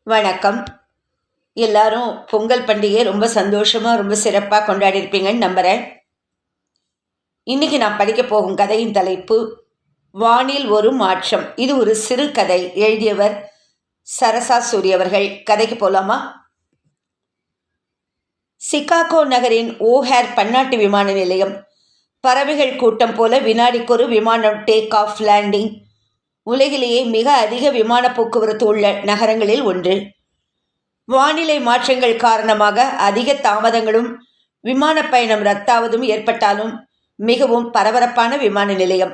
வணக்கம். எல்லாரும் பொங்கல் பண்டிகையை ரொம்ப சந்தோஷமாக ரொம்ப சிறப்பாக கொண்டாடியிருப்பீங்கன்னு நம்புகிறேன். இன்னைக்கு நான் படிக்க போகும் கதையின் தலைப்பு வானில் ஒரு மாற்றம். இது ஒரு சிறு கதை. எழுதியவர் சரசா சூரி அவர்கள். கதைக்கு போகலாமா? சிகாகோ நகரின் ஓஹேர் பன்னாட்டு விமான நிலையம். பறவைகள் கூட்டம் போல வினாடிக்கொரு விமானம் டேக் ஆஃப் லேண்டிங். உலகிலேயே மிக அதிக விமான போக்குவரத்து உள்ள நகரங்களில் ஒன்று. வானிலை மாற்றங்கள் காரணமாக அதிக தாமதங்களும் விமான பயணம் ரத்தாவதும் ஏற்பட்டாலும் மிகவும் பரபரப்பான விமான நிலையம்.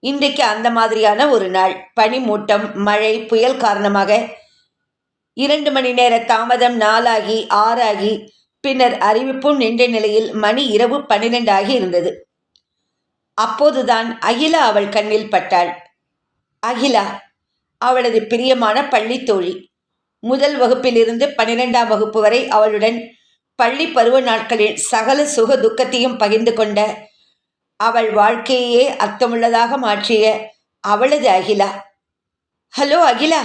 இன்றைக்கு அந்த மாதிரியான ஒரு நாள். பனிமூட்டம், மழை, புயல் காரணமாக 2 மணி நேர தாமதம் 4 ஆகி 6 ஆகி பின்னர் அறிவிப்பும் நின்ற நிலையில் மணி இரவு 12 ஆகி இருந்தது. அப்போதுதான் அகிலா அவள் கண்ணில் பட்டாள். அகிலா அவளது பிரியமான பள்ளி தோழி. முதல் வகுப்பிலிருந்து 12ஆம் வகுப்பு வரை அவளுடன் பள்ளி பருவ நாட்களில் சகல சுக துக்கத்தையும் பகிர்ந்து கொண்ட, அவள் வாழ்க்கையே அர்த்தமுள்ளதாக மாற்றிய அவளது அகிலா. ஹலோ அகிலா,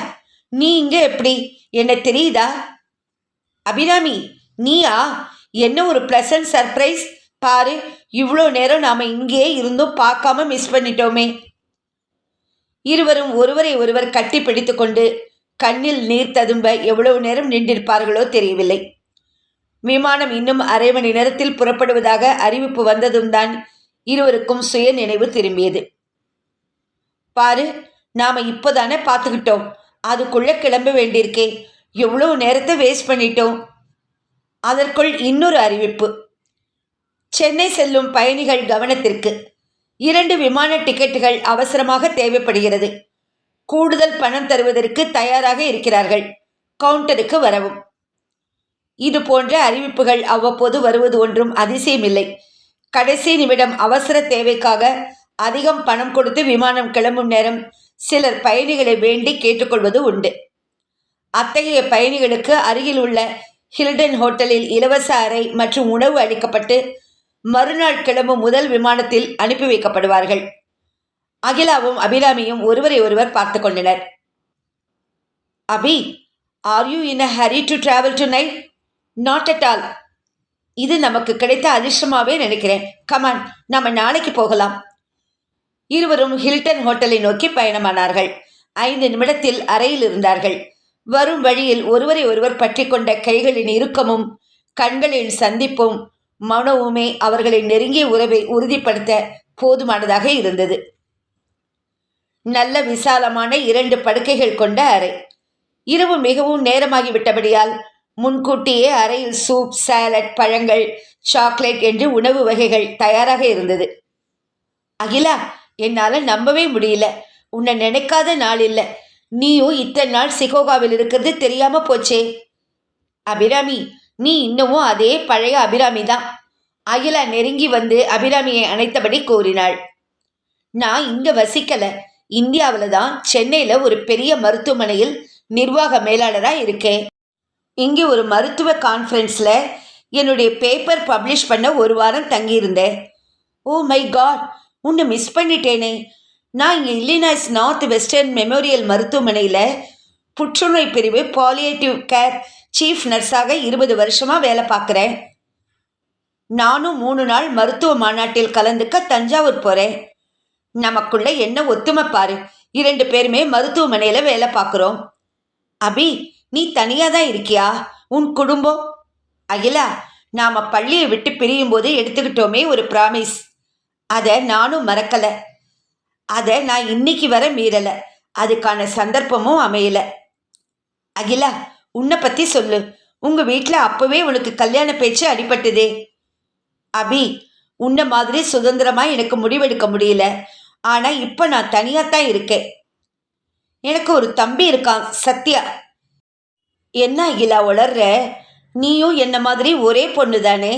நீ இங்க எப்படி? என்ன தெரியுதா? அபிராமி, நீயா? என்ன ஒரு பிளசன்ட் சர்ப்ரைஸ். பாரு, இவ்வளோ நேரம் நாம இங்கேயே இருந்தும் பார்க்காம மிஸ் பண்ணிட்டோமே. இருவரும் ஒருவரை ஒருவர் கட்டி பிடித்து கொண்டு கண்ணில் நீர் ததும்ப எவ்வளவு நேரம் நின்றிருப்பார்களோ தெரியவில்லை. விமானம் இன்னும் அரை மணி நேரத்தில் புறப்படுவதாக அறிவிப்பு வந்ததும் தான் இருவருக்கும் சுய நினைவு திரும்பியது. பாரு, நாம இப்போதானே பார்த்துக்கிட்டோம், அதுக்குள்ள கிளம்ப வேண்டியிருக்கே. எவ்வளவு நேரத்தை வேஸ்ட் பண்ணிட்டோம். அதற்குள் இன்னொரு அறிவிப்பு. சென்னை செல்லும் பயணிகள் கவனத்திற்கு. 2 விமான டிக்கெட்டுகள் அவசரமாக தேவைப்படுகிறது. கூடுதல் பணம் தருவதற்கு தயாராக இருக்கிறார்கள். கவுண்டருக்கு வரவும். இது போன்ற அறிவிப்புகள் அவ்வப்போது வருவது ஒன்றும் அதிசயமில்லை. கடைசி நிமிடம் அவசர தேவைக்காக அதிகம் பணம் கொடுத்து விமானம் கிளம்பும் நேரம் சிலர் பயணிகளை வேண்டி கேட்டுக்கொள்வது உண்டு. அத்தகைய பயணிகளுக்கு அருகில் உள்ள ஹில்டன் ஹோட்டலில் இலவச அறை மற்றும் உணவு அளிக்கப்பட்டு மறுநாள் கிளம்பும் முதல் விமானத்தில் அனுப்பி வைக்கப்படுவார்கள். அகிலாவும் அபிராமியும் ஒருவரை ஒருவர் பார்த்து கொண்டனர். Abhi, are you in a hurry to travel tonight? Not at all. இது நமக்கு கிடைத்த அதிர்ஷ்டமாவே நினைக்கிறேன். கமான், நம்ம நாளைக்கு போகலாம். இருவரும் ஹில்டன் ஹோட்டலை நோக்கி பயணமானார்கள். 5 நிமிடத்தில் அறையில் இருந்தார்கள். வரும் வழியில் ஒருவரை ஒருவர் பற்றி கொண்ட கைகளின் இறுக்கமும் கண்களின் சந்திப்பும் மனவுமே அவர்களின் நெருங்கிய உறவை உறுதிப்படுத்த போதுமானதாக இருந்தது. நல்ல விசாலமான 2 படுக்கைகள் கொண்ட அறை. இரவு மிகவும் நேரமாகிவிட்டபடியால் முன்கூட்டியே அறையில் சூப், சாலட், பழங்கள், சாக்லேட் என்று உணவு வகைகள் தயாராக இருந்தது. அகிலா, என்னால் நம்பவே முடியல. உன்னை நினைக்காத நாள் இல்லை. நீயும் இத்தனை நாள் சிகோகாவில் இருக்கிறது தெரியாம போச்சே. அபிராமி, நீ இன்னமும் அதே பழைய அபிராமி தான். அகிலா நெருங்கி வந்து அபிராமியை அணைத்தபடி கூறினாள். நான் இங்க வசிக்கல. இந்தியாவில் தான், சென்னையில் ஒரு பெரிய மருத்துவமனையில் நிர்வாக மேலாளராக இருக்கேன். இங்கே ஒரு மருத்துவ கான்ஃபரன்ஸில் என்னுடைய பேப்பர் பப்ளிஷ் பண்ண 1 வாரம் தங்கியிருந்தேன். ஓ மை காட், உன்னை மிஸ் பண்ணிட்டேனே. நான் இங்கே இல்லினாய்ஸ் நார்த் வெஸ்டர்ன் மெமோரியல் மருத்துவமனையில் புற்றுநோய் பிரிவு பாலியேட்டிவ் கேர் சீஃப் நர்ஸாக 20 வருஷமாக வேலை பார்க்குறேன். நானும் 3 நாள் மருத்துவ மாநாட்டில் கலந்துக்க தஞ்சாவூர் போகிறேன். நமக்குள்ள என்ன ஒத்துமை பாரு. 2 பேருமே மருத்துவமனையில் வேலை பார்க்குறோம். அபி, நீ தனியாக தான் இருக்கியா? உன் குடும்பம்? அகிலா, நாம் பள்ளியை விட்டு பிரியும் போது எடுத்துக்கிட்டோமே ஒரு ப்ராமிஸ், அதை நானும் மறக்கலை. அதை நான் இன்னைக்கு வர மீறலை. அதுக்கான சந்தர்ப்பமும் அமையலை. அகிலா, உன்னை பற்றி சொல்லு. உங்கள் வீட்டில் அப்போவே உனக்கு கல்யாண பேச்சு அடிபட்டுதே. அபி, உன்னை மாதிரி சுதந்திரமாக எனக்கு முடிவெடுக்க முடியல. ஆனால் இப்போ நான் தனியாகத்தான் இருக்கேன். எனக்கு ஒரு தம்பி இருக்கான், சத்யா. என்ன அகிலா உளர்ற? நீயும் என்ன மாதிரி ஒரே பொண்ணு தானே?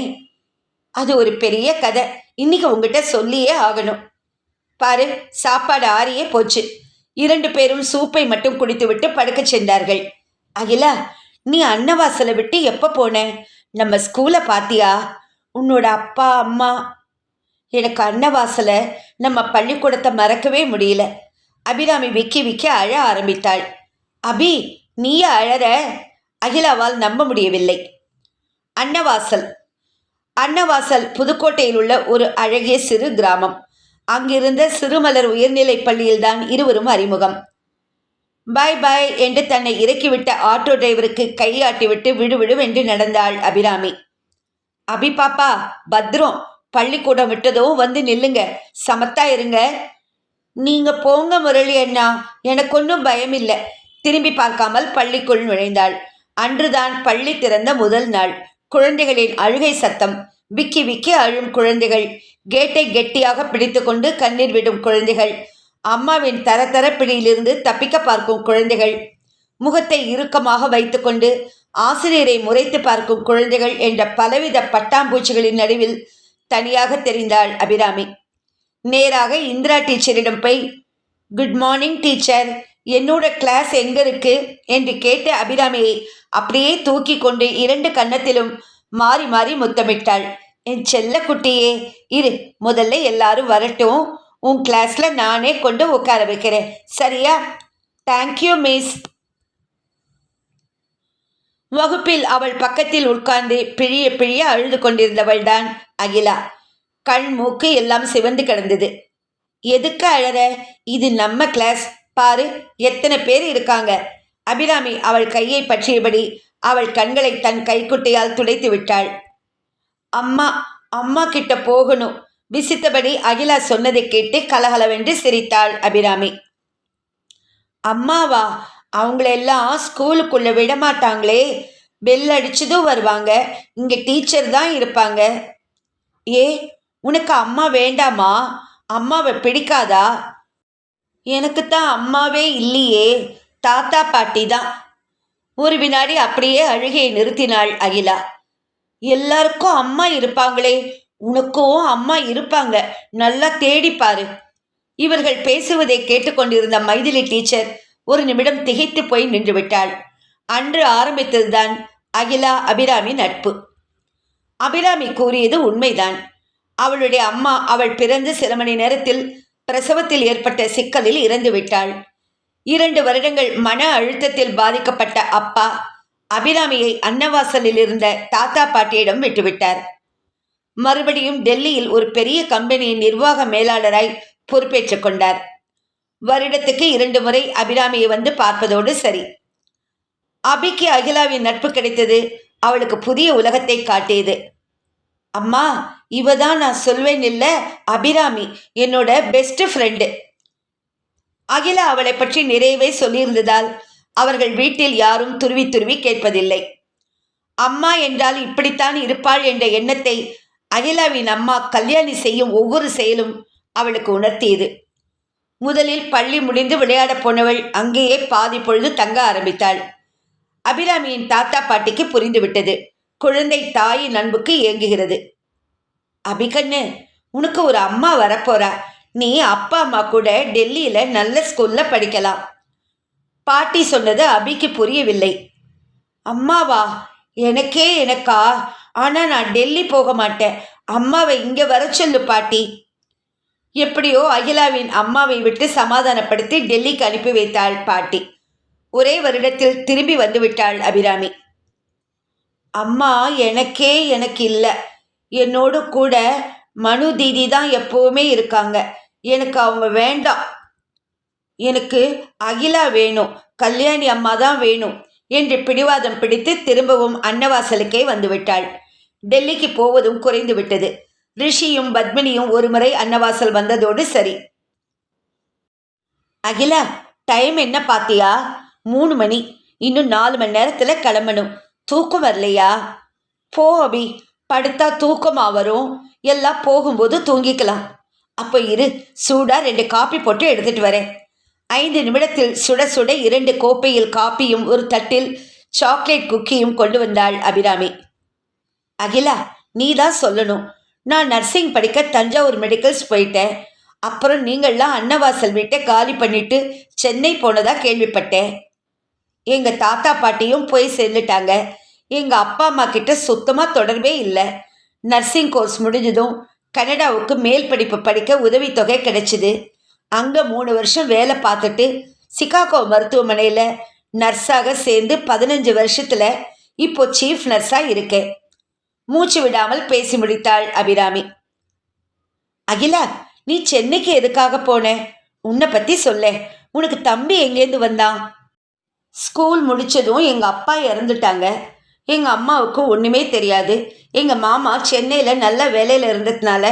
அது ஒரு பெரிய கதை. இன்னைக்கு உங்ககிட்ட சொல்லியே ஆகணும். பாரு, சாப்பாடு ஆறியே போச்சு. 2 பேரும் சூப்பை மட்டும் குடித்துவிட்டு படுக்க சென்றார்கள். அகிலா, நீ அன்னவாசலை விட்டு எப்போ போன? நம்ம ஸ்கூலை பார்த்தியா? உன்னோட அப்பா அம்மா? எனக்கு அன்னவாசலை, நம்ம பள்ளிக்கூடத்தை மறக்கவே முடியல. அபிராமி விக்கி விக்கி அழ ஆரம்பித்தாள். அபி, நீயே அழற? அகிலாவால் நம்ப முடியவில்லை. அன்னவாசல். அன்னவாசல் புதுக்கோட்டையில் உள்ள ஒரு அழகிய சிறு கிராமம். அங்கிருந்த சிறுமலர் உயர்நிலைப் பள்ளியில்தான் இருவரும் அறிமுகம். பாய் பாய் என்று தன்னை இறக்கிவிட்ட ஆட்டோ டிரைவருக்கு கையாட்டிவிட்டு விடுவிடுவென்று நடந்தாள் அபிராமி. அபி பாப்பா, பத்ரம், பள்ளிக்கூடம் விட்டதும் வந்து நில்லுங்க, சமத்தா இருங்க. நீங்க போங்க முரளி அண்ணா, எனக்கு ஒன்றும் பயமில்லை. திரும்பி பார்க்காமல் பள்ளிக்குள் நுழைந்தாள். அன்றுதான் பள்ளி திறந்த முதல் நாள். குழந்தைகளின் அழுகை சத்தம், விக்கி விக்கி அழும் குழந்தைகள், கேட்டை கெட்டியாக பிடித்து கொண்டு கண்ணீர் விடும் குழந்தைகள், அம்மாவின் தரதர பிடியிலிருந்து தப்பிக்க பார்க்கும் குழந்தைகள், முகத்தை இறுக்கமாக வைத்துக்கொண்டு ஆசிரியரை முறைத்து பார்க்கும் குழந்தைகள் என்ற பலவித பட்டாம்பூச்சிகளின் நடுவில் தனியாக தெரிந்தாள் அபிராமி. நேராக இந்திரா டீச்சரிடம் போய், குட் மார்னிங் டீச்சர், என்னோட கிளாஸ் எங்க இருக்கு என்று கேட்ட அபிராமியை அப்படியே தூக்கி கொண்டு 2 கன்னத்திலும் மாறி மாறி முத்தமிட்டாள். என் செல்ல குட்டியே, இரு, முதல்ல எல்லாரும் வரட்டும், உன் கிளாஸ்ல நானே கொண்டு உட்கார வைக்கிறேன், சரியா? Thank you miss. வகுப்பில் அவள் பக்கத்தில் உட்கார்ந்து பிழிய பிழிய அழுது கொண்டிருந்தவள் தான் அகிலா. கண் மூக்கு எல்லாம் சிவந்து கிடந்தது. எதுக்கு அழற? இது நம்ம கிளாஸ், பாரு எத்தனை பேர் இருக்காங்க. அபிராமி அவள் கையை பற்றியபடி அவள் கண்களை தன் கைக்குட்டையால் துடைத்து விட்டாள். அம்மா, அம்மா கிட்ட போகணும். விசித்தபடி அகிலா சொன்னதை கேட்டு கலகலவென்று சிரித்தாள் அபிராமி. அம்மாவா? அவங்களெல்லாம் ஸ்கூலுக்குள்ள விடமாட்டாங்களே, பெல் அடிச்சதும் வருவாங்க, இங்க டீச்சர் தான் இருப்பாங்க. ஏ, உனக்கு அம்மா வேண்டாமா? அம்மாவை பிடிக்காதா? எனக்கு தான் அம்மாவே இல்லையே, தாத்தா பாட்டி தான். ஒரு வினாடி அப்படியே அழுகையை நிறுத்தினாள் அகிலா. எல்லாருக்கும் அம்மா இருப்பாங்களே, உனக்கும் அம்மா இருப்பாங்க, நல்லா தேடிப்பாரு. இவர்கள் பேசுவதை கேட்டுக்கொண்டிருந்த மைதிலி டீச்சர் ஒரு நிமிடம் திகைத்து போய் நின்று விட்டாள். அன்று ஆரம்பித்ததுதான் அகிலா அபிராமி நட்பு. அபிராமி கூறியது உண்மைதான். அவளுடைய அம்மா அவள் பிறந்து சில மணி நேரத்தில் பிரசவத்தில் ஏற்பட்ட சிக்கலில் இறந்து விட்டாள். 2 வருடங்கள் மன அழுத்தத்தில் பாதிக்கப்பட்ட அப்பா அபிராமியை அன்னவாசலில் இருந்த தாத்தா பாட்டியிடம் விட்டுவிட்டார். மறுபடியும் டெல்லியில் ஒரு பெரிய கம்பெனியின் நிர்வாக மேலாளராய் பொறுப்பேற்றுக் கொண்டார். வருடத்துக்கு 2 முறை அபிராமியை வந்து பார்ப்பதோடு சரி. அபிக்கு அகிலாவின் நட்பு கிடைத்தது அவளுக்கு புதிய உலகத்தை காட்டியது. அம்மா, இவதான் நான் சொல்வேன் இல்ல, அபிராமி என்னோட பெஸ்ட் ஃப்ரெண்டு. அகிலா அவளை பற்றி நிறையவே சொல்லியிருந்ததால் அவர்கள் வீட்டில் யாரும் துருவி துருவி கேட்பதில்லை. அம்மா என்றால் இப்படித்தான் இருப்பாள் என்ற எண்ணத்தை அகிலாவின் அம்மா கல்யாணி செய்யும் ஒவ்வொரு செயலும் அவளுக்கு உணர்த்தியது. முதலில் பள்ளி முடிந்து விளையாடப் போனவள் அங்கேயே பாதி பொழுது தங்க ஆரம்பித்தாள். அபிராமியின் தாத்தா பாட்டிக்கு புரிந்துவிட்டது. குழந்தை தாயின் அன்புக்கு ஏங்குகிறது. அபிகண்ணு, உனக்கு ஒரு அம்மா வரப்போறா. நீ அப்பா அம்மா கூட டெல்லியில நல்ல ஸ்கூல்ல படிக்கலாம். பாட்டி சொன்னது அபிக்கு புரியவில்லை. அம்மாவா? எனக்கா? ஆனா நான் டெல்லி போக மாட்டேன். அம்மாவை இங்க வர சொல்லு பாட்டி. எப்படியோ அகிலாவின் அம்மாவை விட்டு சமாதானப்படுத்தி டெல்லிக்கு அனுப்பி வைத்தாள் பாட்டி. ஒரே வருடத்தில் திரும்பி வந்து விட்டாள் அபிராமி. அம்மா எனக்கு இல்லை. என்னோடு கூட மனு தீதி தான் எப்பவுமே இருக்காங்க. எனக்கு அவங்க வேண்டாம். எனக்கு அகிலா வேணும், கல்யாணி அம்மா தான் வேணும் என்று பிடிவாதம் பிடித்து திரும்பவும் அன்னவாசலுக்கே வந்துவிட்டாள். டெல்லிக்கு போவதும் குறைந்து விட்டது. ரிஷியும் பத்மினியும் ஒருமுறை அன்னவாசல் வந்ததோடு சரி. அகிலா, டைம் என்ன பாத்தியா? 3 மணி. இன்னும் 4 மணி நேரத்துல கிளம்பணும். தூக்கம் வரலையா? போ அபி, படுத்தா தூக்கமா வரும். எல்லாம் போகும்போது தூங்கிக்கலாம். அப்போ இரு, சூடா 2 காப்பி போட்டு எடுத்துட்டு வரேன். 5 நிமிடத்தில் சுட சுட 2 கோப்பையில் காப்பியும் ஒரு தட்டில் சாக்லேட் குக்கியும் கொண்டு வந்தாள் அபிராமி. அகிலா, நீ தான் சொல்லணும். நான் நர்சிங் படிக்க தஞ்சாவூர் மெடிக்கல்ஸ் போயிட்டேன். அப்புறம் நீங்கள்லாம் அன்னவாசல் வீட்டை காலி பண்ணிட்டு சென்னை போனதா கேள்விப்பட்டேன். எங்கள் தாத்தா பாட்டியும் போய் சேர்ந்துட்டாங்க. எங்கள் அப்பா அம்மா கிட்ட சுத்தமாக தொடர்பே இல்லை. நர்சிங் கோர்ஸ் முடிஞ்சதும் கனடாவுக்கு மேல் படிப்பு படிக்க உதவித்தொகை கிடைச்சிது. அங்கே 3 வருஷம் வேலை பார்த்துட்டு சிகாகோ மருத்துவமனையில் நர்ஸாக சேர்ந்து 15 வருஷத்துல இப்போ சீஃப் நர்ஸா இருக்கேன். மூச்சு விடாமல் பேசி முடித்தாள் அபிராமி. அகிலா, நீ சென்னைக்கு எதுக்காக போன? உன்னை பத்தி சொல்ல. உனக்கு தம்பி எங்கேருந்து வந்தான்? ஸ்கூல் முடிச்சதும் எங்க அப்பா இறந்துட்டாங்க. எங்க அம்மாவுக்கு ஒண்ணுமே தெரியாது. எங்க மாமா சென்னையில நல்ல வேலையில இருந்ததுனால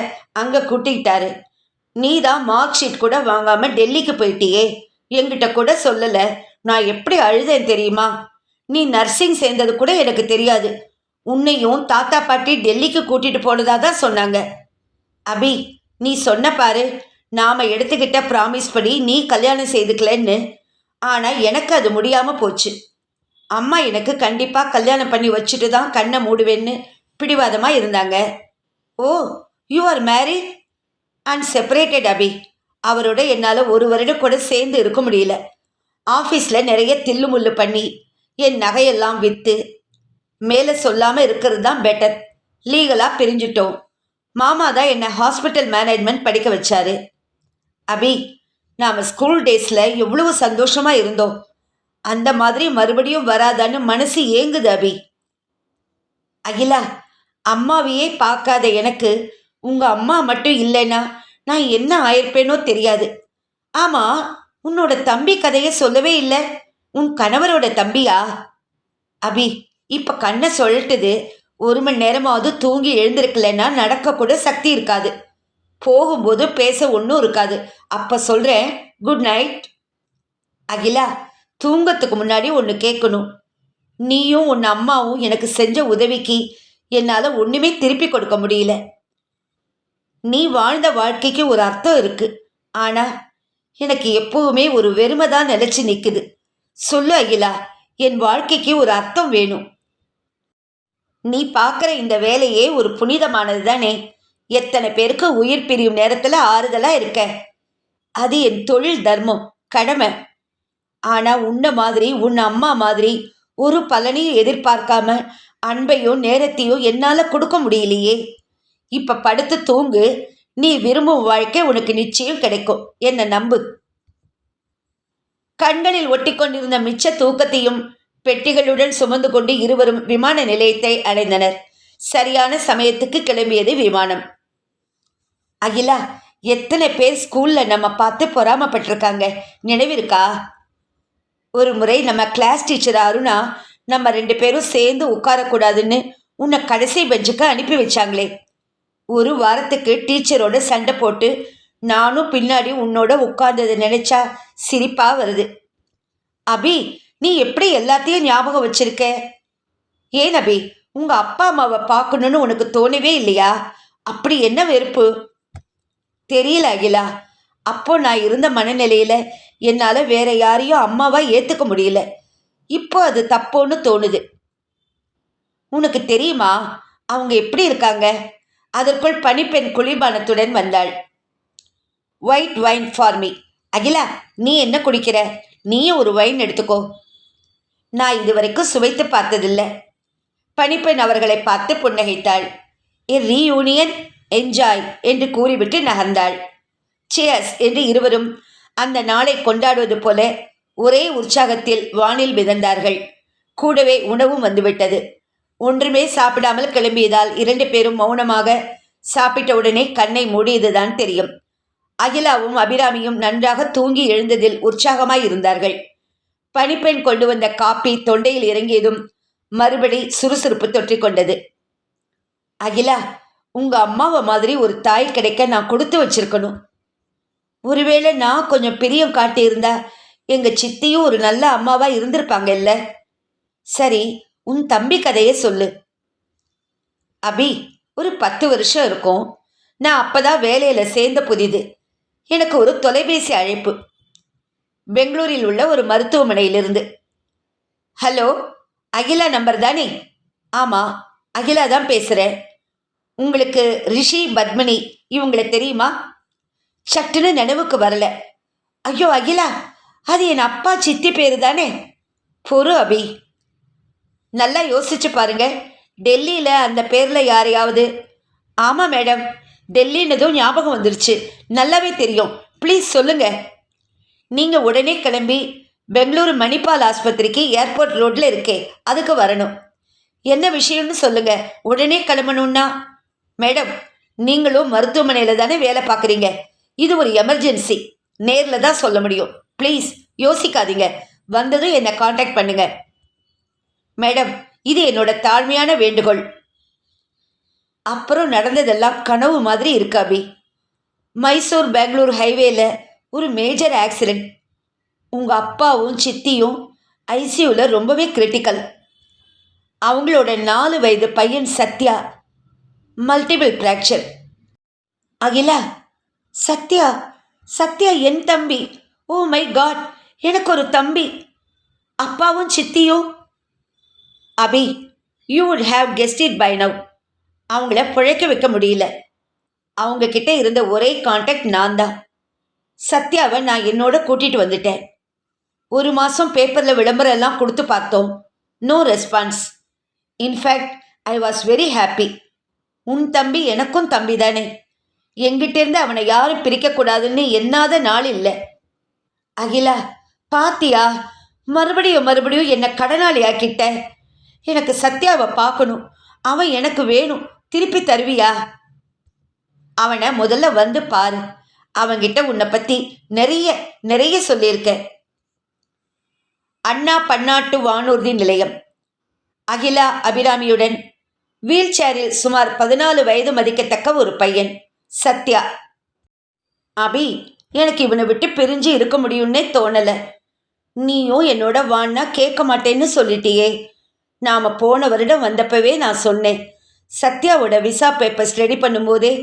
அங்க கூட்டிக்கிட்டாரு. நீ தான் மார்க் ஷீட் கூட வாங்காம டெல்லிக்கு போயிட்டியே, என்கிட்ட கூட சொல்லல. நான் எப்படி அழுதேன் தெரியுமா? நீ நர்சிங் சேர்ந்தது கூட எனக்கு தெரியாது. உன்னையும் தாத்தா பாட்டி டெல்லிக்கு கூட்டிட்டு போனதா தான் சொன்னாங்க. அபி, நீ சொன்ன பாரு, நாம எடுத்துக்கிட்ட ப்ராமிஸ் படி நீ கல்யாணம் செய்துக்கலன்னு. ஆனா எனக்கு அது முடியாம போச்சு. அம்மா எனக்கு கண்டிப்பா கல்யாணம் பண்ணி வச்சுட்டு தான் கண்ணை மூடுவேன்னு பிடிவாதமா இருந்தாங்க. Oh, you are married and separated Abhi. அவரோட என்னால் ஒரு வருடம் கூட சேர்ந்து இருக்க முடியல. ஆஃபீஸில் நிறைய தில்லுமுள்ளு பண்ணி என் நகையெல்லாம் விற்று மேலே சொல்லாமல் இருக்கிறது தான் பெட்டர். லீகலாக பிரிஞ்சிட்டோம். மாமா தான் என்னை ஹாஸ்பிட்டல் மேனேஜ்மெண்ட் படிக்க வச்சாரு. அபி, நாம் ஸ்கூல் டேஸில் எவ்வளவு சந்தோஷமாக இருந்தோம். அந்த மாதிரி மறுபடியும் வராதான்னு மனசு ஏங்குது அபி. அகிலா, அம்மாவையே பார்க்காத எனக்கு உங்கள் அம்மா மட்டும் இல்லைன்னா நான் என்ன ஆயிருப்பேனோ தெரியாது. ஆமாம், உன்னோட தம்பி கதையை சொல்லவே இல்லை. உன் கணவரோட தம்பியா? அபி, இப்போ கண்ணை சொல்லிட்டுது. 1 மணி நேரமாவது தூங்கி எழுந்திருக்கலன்னா நடக்கக்கூட சக்தி இருக்காது. போகும்போது பேச ஒன்றும் இருக்காது. அப்போ சொல்கிறேன், குட் நைட். அகிலா, தூங்கத்துக்கு முன்னாடி ஒன்று கேட்கணும். நீயும் உன் அம்மாவும் எனக்கு செஞ்ச உதவிக்கு என்னால் ஒன்றுமே திருப்பி கொடுக்க முடியல. நீ வாழ்ந்த வாழ்க்கைக்கு ஒரு அர்த்தம் இருக்கு. ஆனால் எனக்கு எப்பவுமே ஒரு வெறுமை தான் நிலைச்சு நிற்குது. சொல்லு அகிலா, என் வாழ்க்கைக்கு ஒரு அர்த்தம் வேணும். நீ பார்க்குற இந்த வேலையே ஒரு புனிதமானது தானே. எத்தனை பேருக்கு உயிர் பிரியும் நேரத்தில் ஆறுதலாக இருக்க. அது என் தொழில் தர்மம், கடமை. ஆனால் உன்னை மாதிரி உன் அம்மா மாதிரி ஒரு பலனையும் எதிர்பார்க்காம அன்பையும் நேரத்தையும் என்னால் கொடுக்க முடியலையே. இப்போ படுத்து தூங்கு. நீ விரும்பும் வாழ்க்கை உனக்கு நிச்சயம் கிடைக்கும். என்ன நம்பு. கண்களில் ஒட்டி கொண்டிருந்த மிச்ச தூக்கத்தையும் பெட்டிகளுடன் சுமந்து கொண்டு இருவரும் விமான நிலையத்தை அடைந்தனர். சரியான சமயத்துக்கு கிளம்பியது விமானம். அகிலா, எத்தனை பேர் ஸ்கூல்ல நம்ம பார்த்து பொறாமப்பட்டிருக்காங்க, நினைவிருக்கா? ஒரு முறை நம்ம கிளாஸ் டீச்சர் அருணா நம்ம 2 பேரும் சேர்ந்து உட்காரக்கூடாதுன்னு உன்னை கடைசி பெஞ்சுக்கு அனுப்பி வச்சாங்களே. 1 வாரத்துக்கு டீச்சரோட சண்டை போட்டு நானும் பின்னாடி உன்னோட உட்கார்ந்ததை நினைச்சா சிரிப்பா வருது. அபி, நீ எப்படி எல்லாத்தையும் ஞாபகம் வச்சிருக்க? ஏன் அபி, உங்க அப்பா அம்மாவை பார்க்கணுன்னு உனக்கு தோணவே இல்லையா? அப்படி என்ன வெறுப்பு? தெரியல அகிலா. அப்போ நான் இருந்த மனநிலையில என்னால் வேற யாரையும் அம்மாவா ஏற்றுக்க முடியல. இப்போ அது தப்போன்னு தோணுது. உனக்கு தெரியுமா அவங்க எப்படி இருக்காங்க? அதற்குள் பனிப்பெண் குளிர்பானத்துடன் வந்தாள். White wine for me. Akila, நீ என்ன குடிக்கிற? நீயும் ஒரு வைன் எடுத்துக்கோ. நான் இதுவரைக்கும் சுவைத்து பார்த்ததில்லை. பனிப்பெண் அவர்களை பார்த்து புன்னகைத்தாள். ஏ ரீயூனியன், என்ஜாய் என்று கூறிவிட்டு நகர்ந்தாள். சியர்ஸ் என்று இருவரும் அந்த நாளை கொண்டாடுவது போல ஒரே உற்சாகத்தில் வானில் மிதந்தார்கள். கூடவே உணவும் வந்துவிட்டது. ஒன்றுமே சாப்பிடாமல் கிளம்பியதால் 2 பேரும் மௌனமாக சாப்பிட்ட உடனே கண்ணை மூடியதுதான் தெரியும். அகிலாவும் அபிராமியும் நன்றாக தூங்கி எழுந்ததில் உற்சாகமாய் இருந்தார்கள். பனிப்பெண் கொண்டு வந்த காப்பி தொண்டையில் இறங்கியதும் மறுபடி சுறுசுறுப்பு தொற்றிக்கொண்டது. அகிலா, உங்க அம்மாவை மாதிரி ஒரு தாய் கிடைக்க நான் கொடுத்து வச்சிருக்கணும். ஒருவேளை நான் கொஞ்சம் பிரியம் காட்டியிருந்தா எங்க சித்தியும் ஒரு நல்ல அம்மாவா இருந்திருப்பாங்க இல்ல? சரி, உன் தம்பி கதையை சொல்லு. அபி, ஒரு 10 வருஷம் இருக்கும். நான் அப்பதான் வேலையில சேர்ந்த புதிது. எனக்கு ஒரு தொலைபேசி அழைப்பு, பெங்களூரில் உள்ள ஒரு மருத்துவமனையிலிருந்து. ஹலோ, அகிலா நம்பர் தானே? ஆமாம், அகிலா தான் பேசுகிறேன். உங்களுக்கு ரிஷி, பத்மினி இவங்களை தெரியுமா? சட்டுன்னு நினைவுக்கு வரல. ஐயோ அகிலா, அது என் அப்பா சித்தி பேரு தானே. பொறு அபி, நல்லா யோசிச்சு பாருங்க. டெல்லியில் அந்த பேரில் யாரையாவது? ஆமாம் மேடம், டெல்லின்னதும் ஞாபகம் வந்துருச்சு. நல்லாவே தெரியும். ப்ளீஸ் சொல்லுங்க. நீங்கள் உடனே கிளம்பி பெங்களூரு மணிப்பால் ஆஸ்பத்திரிக்கு ஏர்போர்ட் ரோட்ல இருக்கே, அதுக்கு வரணும். என்ன விஷயம்னு சொல்லுங்க, உடனே கிளம்பணும்னா. மேடம், நீங்களும் மருத்துவமனையில தானே வேலை பார்க்குறீங்க, இது ஒரு எமர்ஜென்சி, நேரில் தான் சொல்ல முடியும். ப்ளீஸ் யோசிக்காதீங்க, வந்ததும் என்னை காண்டாக்ட் பண்ணுங்க. மேடம், இது என்னோட தாழ்மையான வேண்டுகோள். அப்புறம் நடந்ததெல்லாம் கனவு மாதிரி இருக்கு அபி. மைசூர் பெங்களூர் ஹைவேல ஒரு மேஜர் ஆக்சிடென்ட். உங்கள் அப்பாவும் சித்தியும் ஐசியூவில் ரொம்பவே கிரிட்டிக்கல். அவங்களோட 4 வயது பையன் சத்யா மல்டிபிள் ஃப்ராக்சர். அகிலா, சத்யா சத்யா என் தம்பி. ஓ மை காட், எனக்கு ஒரு தம்பி. அப்பாவும் சித்தியும். Abhi, you would have guessed it by now. அவங்கள பிழைக்க வைக்க முடியல. அவங்க கிட்ட இருந்த ஒரே கான்டாக்ட் நான் தான். சத்யாவை நான் என்னோட கூட்டிட்டு வந்துட்டேன். 1 மாதம் பேப்பரில் விளம்பரம் எல்லாம் கொடுத்து பார்த்தோம், no response. In fact I was very happy. உன் தம்பி எனக்கும் தம்பி தானே, எங்கிட்டேருந்து அவனை யாரும் பிரிக்கக்கூடாதுன்னு எண்ணாத நாள் இல்லை. அகிலா, பாத்தியா, மறுபடியும் என்னை கடனாளி ஆக்கிட்ட. எனக்கு சத்யாவை பார்க்கணும், அவன் எனக்கு வேணும், திருப்பி தருவியா? அவனை முதல்ல வந்து பாரு, அவன்கிட்ட உன்னை பற்றி நிறைய சொல்லியிருக்க. அண்ணா பன்னாட்டு வானூர்தி நிலையம். அகிலா அபிராமியுடன் வீல் சேரில் சுமார் 14 வயது மதிக்கத்தக்க ஒரு பையன் சத்யா. அபி, எனக்கு இவனை விட்டு பிரிஞ்சு இருக்க முடியும்னே தோணலை. நீயும் என்னோட வான்னா கேட்க மாட்டேன்னு சொல்லிட்டியே. நாம் போன வருடம் வந்தப்பவே நான் சொன்னேன், சத்யாவோட விசா பேப்பர்ஸ் ரெடி பண்ணும்போதே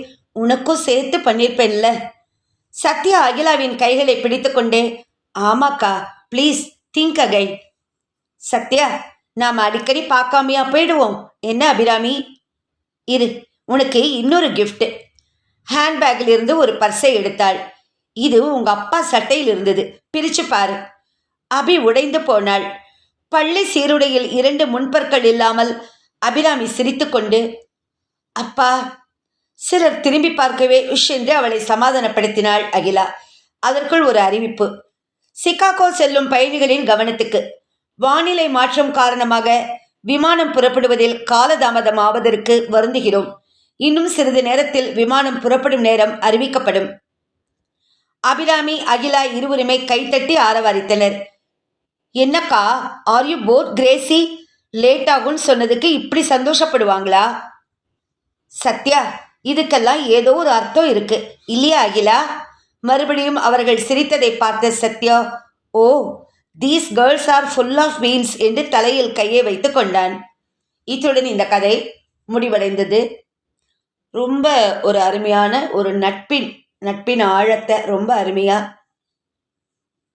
உனக்கும் சேர்த்து பண்ணியிருப்பேன்ல. சத்யா அகிலாவின் கைகளை பிடித்து கொண்டே, ஆமாக்கா, ப்ளீஸ் திங்க் அகைன். சத்யா, நாம் அடிக்கடி பார்க்காமையா போயிடுவோம், என்ன அபிராமி? இரு, உனக்கு இன்னொரு கிஃப்ட். ஹேண்ட்பேக்கில் இருந்து ஒரு பர்ஸை எடுத்தாள். இது உங்கள் அப்பா சட்டையில் இருந்தது, பிரித்து பாரு. அபி உடைந்து போனாள். பள்ளி சீருடையில் 2 முன்பற்கள் இல்லாமல் அபிராமி சிரித்து கொண்டு, அப்பா. சிலர் திரும்பி பார்க்கவே உஷ் என்று அவளை சமாதானப்படுத்தினாள் அகிலா. அதற்குள் ஒரு அறிவிப்பு. சிகாகோ செல்லும் பயணிகளின் கவனத்துக்கு. வானிலை மாற்றம் காரணமாக விமானம் புறப்படுவதில் காலதாமதம் ஆவதற்கு வருந்துகிறோம். இன்னும் சிறிது நேரத்தில் விமானம் புறப்படும் நேரம் அறிவிக்கப்படும். அபிராமி அகிலா இருவருமே கைத்தட்டி ஆரவாரித்தனர். என்னக்கா, are you both Crazy? Late ஆகும்னு சொன்னதுக்கு இப்படி சந்தோஷப்படுவாங்களா? சத்யா, இதுக்கெல்லாம் ஏதோ ஒரு அர்த்தம் இருக்கு இல்லையா அகிலா? மறுபடியும் அவர்கள் சிரித்ததை பார்த்த Sathya, oh, these girls are full of beans என்று தலையில் கையை வைத்து கொண்டான். இத்துடன் இந்த கதை முடிவடைந்தது. ரொம்ப ஒரு அருமையான ஒரு நட்பின் ஆழத்தை ரொம்ப அருமையாக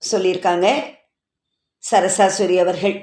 சொல்லியிருக்காங்க சரசாசுரி அவர்கள்.